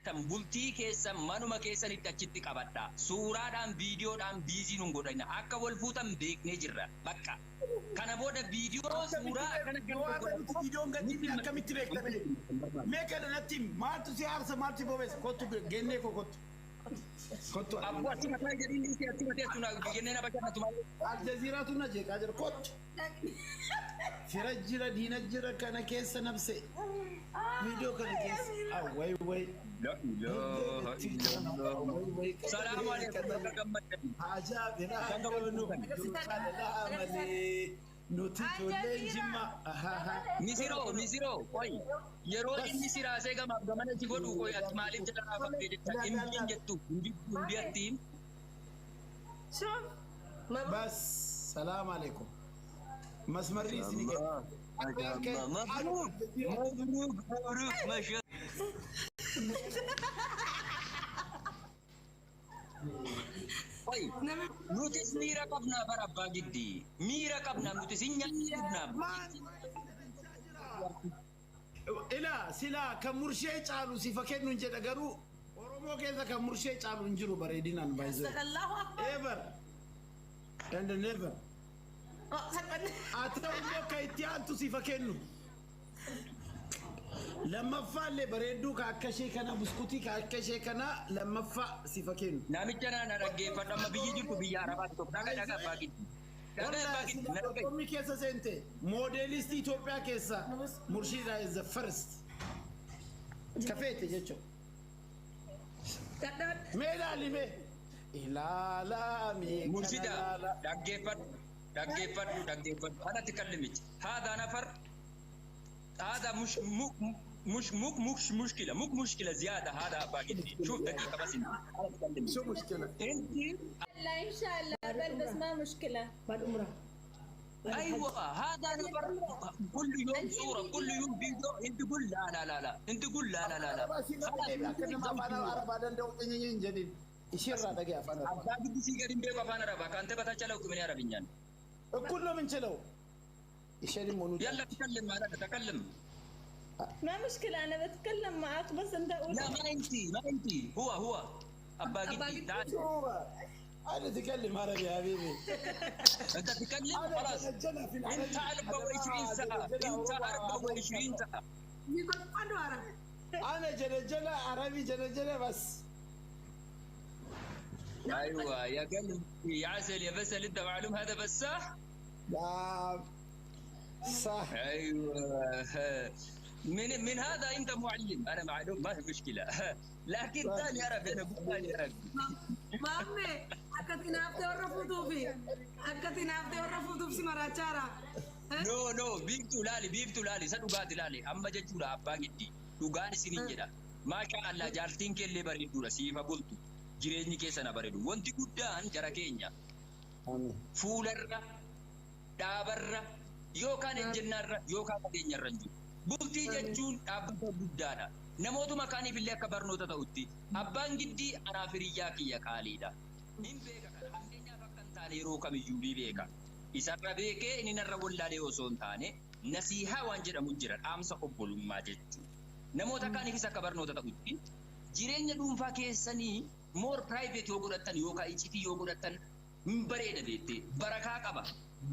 jiraattan bultii keessa manuma keessanitti achitti qabadha. Suuraadhaan viidiyoodhaan biizii nun godhina. Akka wal fuutan beeknee jirra. Bakka. Kana booda viidiyoo suuraa kana viidiyoon gadhiifni akkamitti beektame? Mee kana natti maaltu si aarsa maaltu bobeessa? Kottu gennee koo kottu. Kottu. Abbaa ati mataa jedhiin ati teessu na gennee na bakka natu malee. Aljaziiraatu na jeeqaa jira kottu. Fira jira diina jira kana keessa nabse. Video kana keessa. Way way. Salaam alaikum. Haja bina nu. Nuti ijoollee jimma. Misiroo qoy yeroo inni siraasee gamana si godhu qoy ati maaliif jedhaa fakkee jecha hin jettu hundiyattiin. Bas salaam alaikum. مسمري سني مبروك ما شاء طيب نوتس ميرا قبنا بربا جدي ميرا قبنا نوتس قبنا إلا سلا كمرشي تعالوا سيفكين نجد أجرو ورمو كذا كمرشي تعالوا نجرو بريدين عن بايزو الله أكبر ever and never أتوقع كيتيان تسيفكينو لما فعل بريدو كأكشي كنا بسكوتي كأكشي كنا لما فع سيفكينو نامجنا نرجع فلما بيجي بيجي عربات داga باقي Ormi keessa seente moodelisti Itoophiyaa keessa Murshida is the first kafeete jechuudha. Meelaali mee ilaala mee Murshida dhaggeeffadhu anatti kallimichi haadha nafar هذا مش مشكلة زيادة هذا باقي شوف دقيقة بس شو مشكلة؟ انت لا ان شاء الله بلبس ما مشكلة بعد عمره ايوه هذا نفر كل يوم صورة كل يوم فيديو انت قول لا انت قول لا بس كنا ما فانا عرب هذا ندو تنين جديد يشير هذا كيف فانا باقي بس يقدر بيبقى فانا ربا كانت بتشلو كمن عربيان كله من شلو يشير مونو يلا تكلم معنا تكلم ما مشكلة أنا بتكلم معك بس أنت قول لا ما انت هو أبا جدي تعال أنا أتكلم عربي يا حبيبي أنت تتكلم خلاص أنت 24 ساعة أنت 24 ساعة يقول أنا عربي أنا جنجلة عربي جنجلة بس أيوة يا قلبي يا عسل يا بسل أنت معلوم هذا بس صح؟ لا صح أيوة من هذا أنت معلم أنا معلوم ما في مشكلة لكن ثاني عربي أنا أقول ثاني عربي مامي أكتنا أفتح ورفضوا في أكتنا أفتح ورفضوا في مراتشارا no biiftu laali isa dhugaati laali amma jechuudha abbaa giddi dhugaan isinin jedha maasha Allah jaartiin keellee bareedduudha siifa bultu jireenyi keessa na bareedu wanti guddaan jara keenya fuularra dhaabarra yookaan ejjennaarra yookaan adeenyarra jiru bultii jechuun dhaabbata guddaadha namootuma kaaniif illee akka barnoota ta'utti abbaan giddii anaaf hiriyyaa kiyya qaaliidha hin beeka kana addeenyaaf akka hin taane yeroo kamiyyuu ni beeka isarra beekee inni narra wallaalee osoo hin taane nasiihaa waan jedhamu jira dhaamsa obbolummaa jechuudha namoota kaaniifis akka barnoota ta'utti jireenya dhuunfaa keessanii more private yoo godhattan yookaan iccitii yoo godhattan hin bareeda beektee barakaa qaba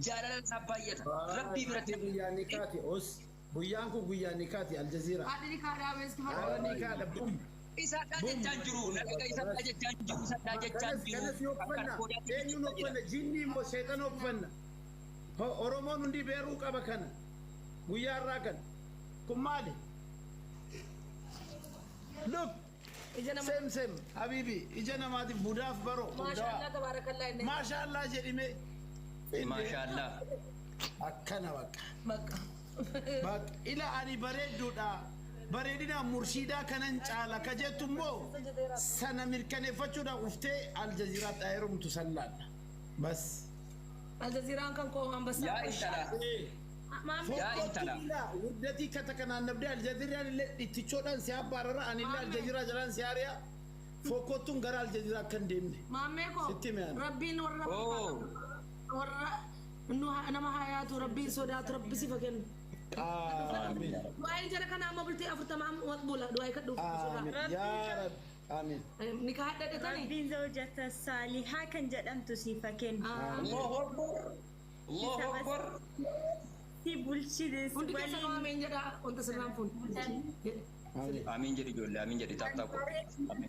jaalala isaa baay'ata rabbii biratti guyyaa nikaati os guyyaan kun guyyaa nikaati aljaziira هذه كارا بس haala nikaadha bum isa dhajechaan jiru nagaga isa dhajechaan jiru isa dhajechaan kanas jiru yokfanna eenyuun okfanna jinni immoo seexan okfanna oromoon hundi beeruu qaba kana guyyaa irraa kan kun maali look سم حبيبي اجانا مادي بوداف برو ما شاء الله تبارك الله إنه ما شاء الله جريمه ما شاء الله اكنا بقى بقى بقى الى اني بريدودا بريدنا مرشيدا كانن تعالى كجتمو سنه مركنه فچودا افته الجزيره دايرم تسلل بس الجزيرة كان كوهم بس يا انت يا انت لا ودتي كتكنا نبدا الجزيره اللي تشودان سيابارر ان الله الجزيره جلان سياريا فوكوتون غرا الجزيره كندمني ماميكو ستيمان ربي نور اوه ور انه انا ما حياته ربي سودات ربي سيفكن آمين Du'aayin jara kana amma bultii 40 maqbuula du'aayi kan dhufu آمين surraa. يا رب آمين Nikaa hadhadhatanii. Rabbiin zawjata saalihaa kan jedhamtu siifa kennu. الله أكبر الله أكبر Si bulchine si Hundi keessa waliin. ameen jedha wanta sirraan fuun. آمين آمين جدي جول آمين جدي تاب تاب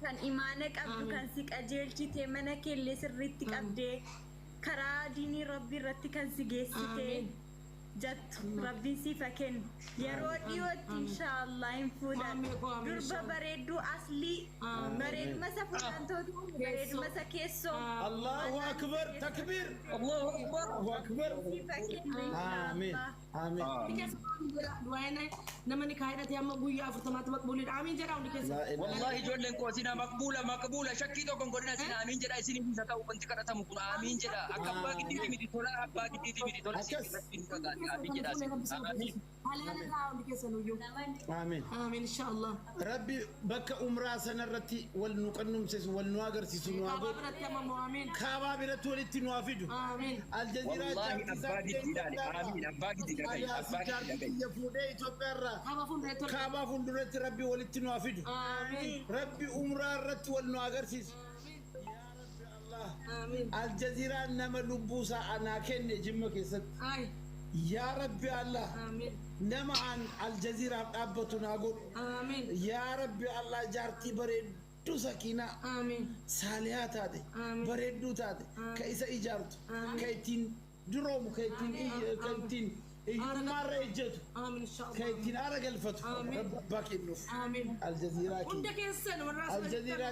Kan imaana qabdu kan si qajeelchite mana keellee sirriitti qabdee karaa diinii rabbii irratti kan si geessite Amiin. jettu rabbiin siifa kennu yeroo dhiyootti inshaallah hin fuudhan Amiin, amiin, durba inshaallah. bareedduu aslii Amiin. bareeduma isa fuudhantoota bareeduma isa keessoo الله أكبر تكبير الله أكبر الله أكبر siifa kennu آمين inshaallah. آمين Du'aayin nama nikaa hidhatee amma guyyaa 40 maqbuulidha. Amiin jedha hundi keessa. لا إله والله جولن كوسينا مقبولة مقبولة شكي تو كون قلنا سين آمين جدا سين بيسا تو كنت كذا تمو كون آمين جدا أكبر كدي تيمي تولا أكبر كدي تيمي تولا سين آمين جدا آمين Halaala irraa hundi keessa nuyyuu. آمين Amiin inshaallah. ربي بك أمرا سنرتي والنقنم سيس والنواقر سيس Kaabaa نواقر biratti amma amiin. كابا برتو ولتي نوافدو Amiin. الجزيرة والله أبا جدي دالي آمين أبا جدي دالي أبا جدي دالي يفودي توبرا Kaabaa fuulduratti ol. كابا فندرت ربي ولتي نوافدو Amiin. ربي أمرا رت والنواقر سيس يا ربي الله Amiin. الجزيرة نما لبوسا أنا كن جمك يسد Ay. يا ربي الله Amiin. نما عن الجزيرة أبتنا أقول Amiin. يا ربي الله جارتي بريدو سكينة Amiin. ساليات هذه آمين. بريدو هذه كيس إجارته كيتين دروم كيتين مرة إجته Amiin inshaallah. كيتين أرجع الفتح آمين. ربك النوف Amiin. الجزيرة Hunda كي keessan warra asirratti الجزيرة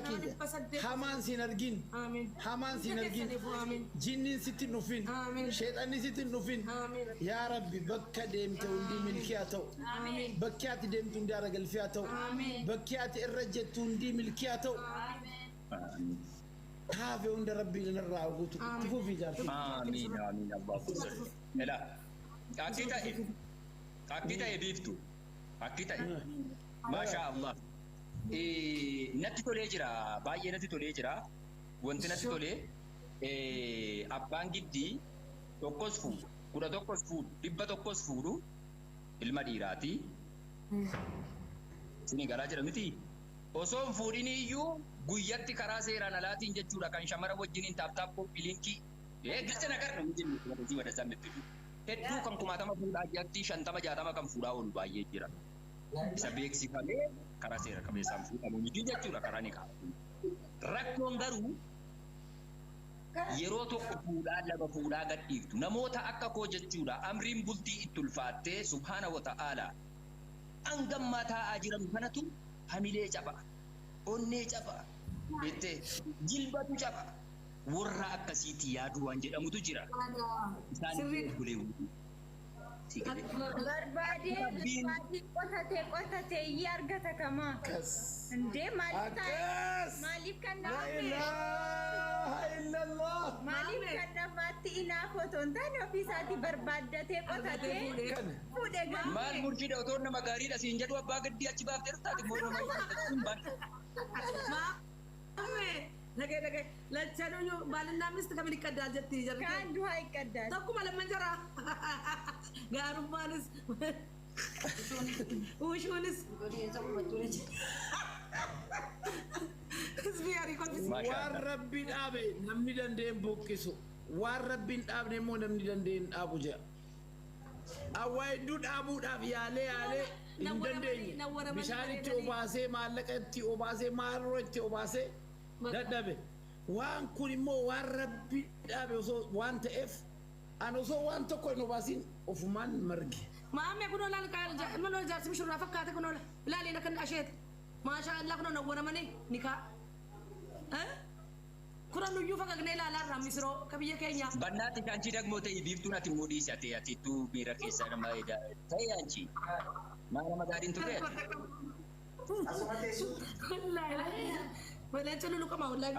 كي حمان سينرجين Amiin. حمان Hunda سينرجين keessaniifuu amiin. جنين ستين نوفين آمين. شيطان ستين نوفين Amiin. يا ربي بكا ديمت ولدي ملكياتو Amiin. بكيات ديمت ولدي أرجع الفياتو آمين. بكيات الرجت ولدي ملكياتو كافي عند ربي نرى وقوتو تفو في جارتي آمين آمين الله أكبر لا أكيد يبيفتو أكيد ما شاء الله نتي تولي جرا باي نتي تولي جرا وانت نتي تولي أبان جدي توكوس فود كودا توكوس فود دبا توكوس فودو المديراتي سيني غراجة رمتي osoo hin fuudhin iyyuu guyyatti karaa seeraan alaatiin jechuudha kan shamara wajjiniin taaptaappoo bilinkii galcha nagarra wajjin wadasii wadasaan bitti hedduu kan 10 fuudhaa jatti 50 60 kan fuudhaa oolu baay'ee jira isa beeksifamee karaa seera qabeessaan fuudhamu miti jechuudha karaa ni qaba rakkoon garuu yeroo tokko fuudhaa lama fuudhaa gadhiiftu namoota akka koo jechuudha amriin bultii itti ulfaattee subhaana wa ta'aala hangammaa taa'aa jiran kanatu hamilee caba onnee caba jettee jilbatu caba warra akkasiitti yaadu waan jedhamutu jira isaan bulee Barbaadee qotatee iyyi argata kamaa. كس Indee maaliif أكس maaliif kan لا nama إله إلا الله maaliif kan namaatti inaaf otoo hin taane ofiisaatii barbaaddatee qotatee كان fuudhee maal gaafate. murtiidha otoo nama gaariidha siin jedhu abbaa gaddii achi baaftee dhuftaati immoo nama Dhagee lachanuyyuu baalinaa misti kamiin qaddaa jetti jarri. Kaan du'aa eeggaddaa. Tokkuma lamman jira. Gaarummaanis. Uushuunis. Isbiyaarii kolfisi. waan rabbiin dhaabe namni danda'een buqqisu waan rabbiin dhaabne immoo namni danda'een dhaabu jedha awwaa hedduu dhaabuudhaaf yaalee hin dandeenye bishaan itti obaasee maallaqa itti obaasee maaloo itti obaasee dadhabe waan kun immoo waan rabbiin dhaabe osoo waan ta'eef an osoo waan tokko hin obaasin ofumaan marge Maammee kunoo laal ilma lola jaarsi bishurraa fakkaate kunoo laaliin akka asheete. Maashaa Allah kunoo nawwaramanii nikaa. Kuran nuyyuu fagagnee ilaalaa irraa misiroo ka biyya keenya. bannaatti kaanchi dagmoo ta'e biiftuun ati immoo dhiisi ati atittuu miira keessaa nama ta'e anchi maa nama gaariin turre Walaacha lulu qaba wallaahi.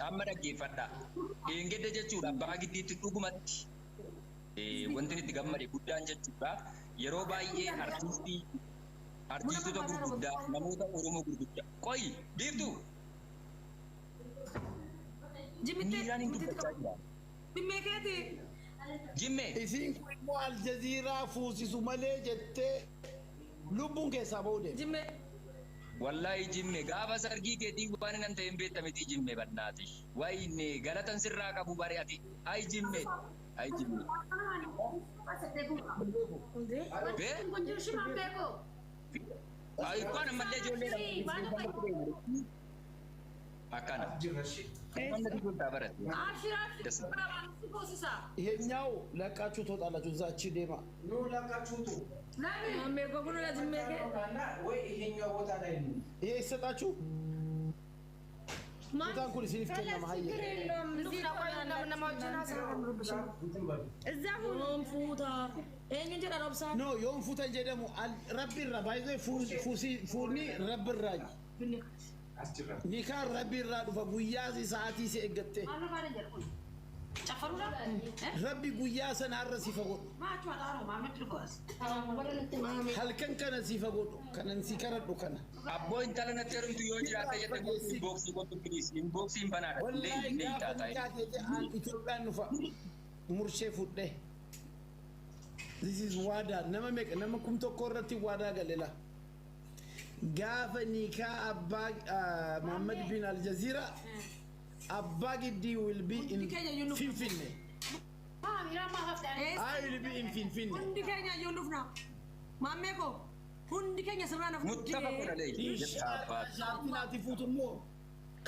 amma dhaggeeffadha eengedda jechuudha abbaa giddiitti dhugumatti wanti itti gammade guddaan jechuudha yeroo baay'ee artiistota gurguddaa namoota oromoo gurguddaa qoyi biiftuu Jimittee miiraan hin dubbachaa jira dhimmeekeeti. Jimmee. Isiin kun immoo Aljaziiraa fuusisu malee jettee lubbuun keessaa ba'uu deema. Jimme. Wallahi Jimmee gaafa sargii keetii waan nan ta'een beektamiti Jimmee bannaati. Wayne galatan sirraa qabu bari'ati. Ay Jimmee. Ay Jimmee. Ay kan ammallee ijoollee akkana. ይሄኛው ለቃችሁ ትወጣላችሁ። እዛች ዴማ ይሄ ይሰጣችሁ ቦታን ኩል ሲኒፍ ከና ማሀየ ኖ ዮም ፉተን ጀደሙ ረቢራ ባይዘ ፉኒ ረብራኝ ኒካን ረቢራ ዱፈ ጉያሲ ሰዓቲ ሲእገቴ ረቢ ጉያ ሰናረ ሲፈጎድ halkan kana sifagodu kanan si karadu kana abbo intala na terumtu yoo jiraata jedhe inbox gotu please inbox banada wallahi lee taata Ethiopian nufa murshe fudde this is wada nama mek nama kum tokko irratti wada galela gaafa nikaa abba Muhammad bin Al Jazeera abba giddi will be in Finfinne I will be in Finfinne Hundi Kenya yulufna. Mameko. Hundi Kenya sirana futti. muttafaqun alayhi shaartinaati fuutummoo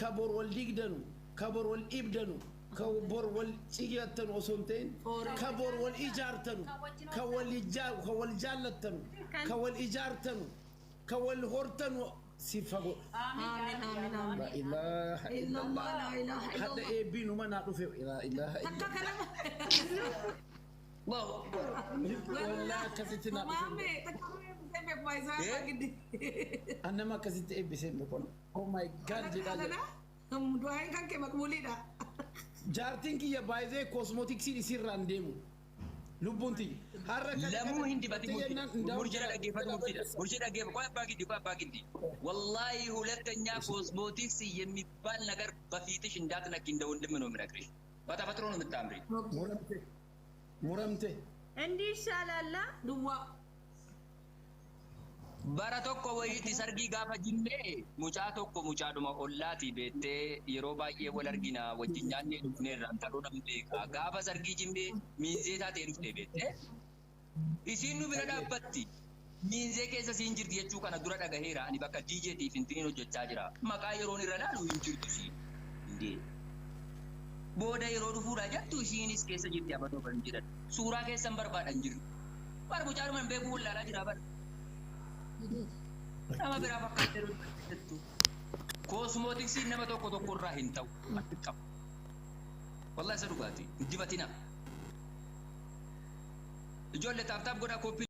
kabor wal digdanu kabor wal ibdanu kabor wal cigattanu osoo hin ta'in kabor wal ijaartanu ka wal jaallattanu ka wal ijaartanu ka wal hortanu sifago Amin amin amin. la ilaha illallah La ilaha hadda eebbiinu mana dhufe la ilaha Takka illallah kalama. wallahi akkasitti na dhufe Mame, takka sebe kwa isa gidi. annama akkasitti eebbisee mukon oh my god jedhaa jedha Duain kan ke makmulida. jaartiin kiyya baay'ee koosmootiksii isirraan deemu lubbuun tiyya har'a lamuu hindi bati murjira dhaggeeffatu murtida murjira dhaggeeffatu kwa abbaa giddi wallahi ሁለተኛ ኮስሞቲክስ የሚባል ነገር በፊትሽ እንዳትነኪ እንደ ወንድም ነው የምነግርሽ በተፈጥሮ ነው የምታምሪ muramte እንዲህ ይሻላል Duwa. bara tokko wayiiti sargii gaafa jimmee mucaa tokko mucaadhuma ollaati beettee yeroo baay'ee wal argina wajjin nyaannee dhufneerraan ta'uu namni beekaa gaafa sargii jimmee miinzee taatee dhufte beettee isiin nu bira dhaabbatti miinzee keessa siin jirti jechuu kana dura dhagaheera ani bakka DJtiif intiniin hojjechaa jira maqaa yeroon irra laalu hin jirtu isiin indee booda yeroo dhufuudha jettu isiinis keessa jirti abatoo kan jedhan suuraa keessan barbaadan jiru bara mucaadhuma hin beekuu wallaalaa jira bara nama biraa fakkaatee jettu koosmootiksiin nama tokko irraa hin ta'u ati qabu wallahi isa dhugaati dibatina ijoollee taaftaaf godhaa koppii